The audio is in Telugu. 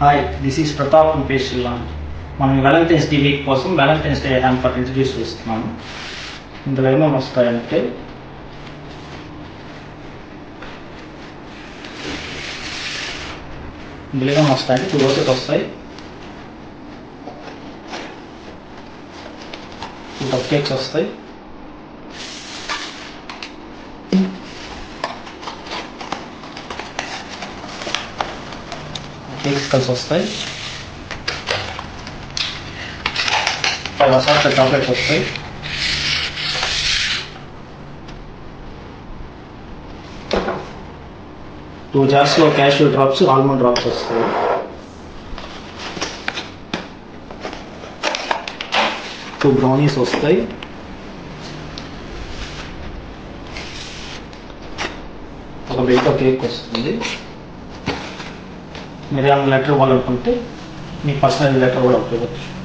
Hi, this is Pratap from pastry launch. మనం వ్యాలంటైన్స్ డే వీక్ కోసం వ్యాలంటైన్స్ డే హ్యాంపర్ ఇంట్రడ్యూస్ చేస్తున్నాము. ఇందులో ఏమేమి వస్తాయంటే టూ రోజెస్ వస్తాయి, 2 కప్ కేక్స్ వస్తాయి, కేక్స్ కలిసి వస్తాయి, 5 అసార్టెడ్ చాక్లెట్స్ వస్తాయి, 2 జార్స్లో క్యాష్యూ డ్రాప్స్, ఆల్మండ్ డ్రాప్స్ వస్తాయి, 2 బ్రౌనీస్ వస్తాయి, ఒక బేకర్ కేక్ వస్తుంది. మీరు ఏమైనా లెటర్ ఇవ్వాలనుకుంటే మీ పర్సనల్ లెటర్ కూడా ఉపయోగించవచ్చు.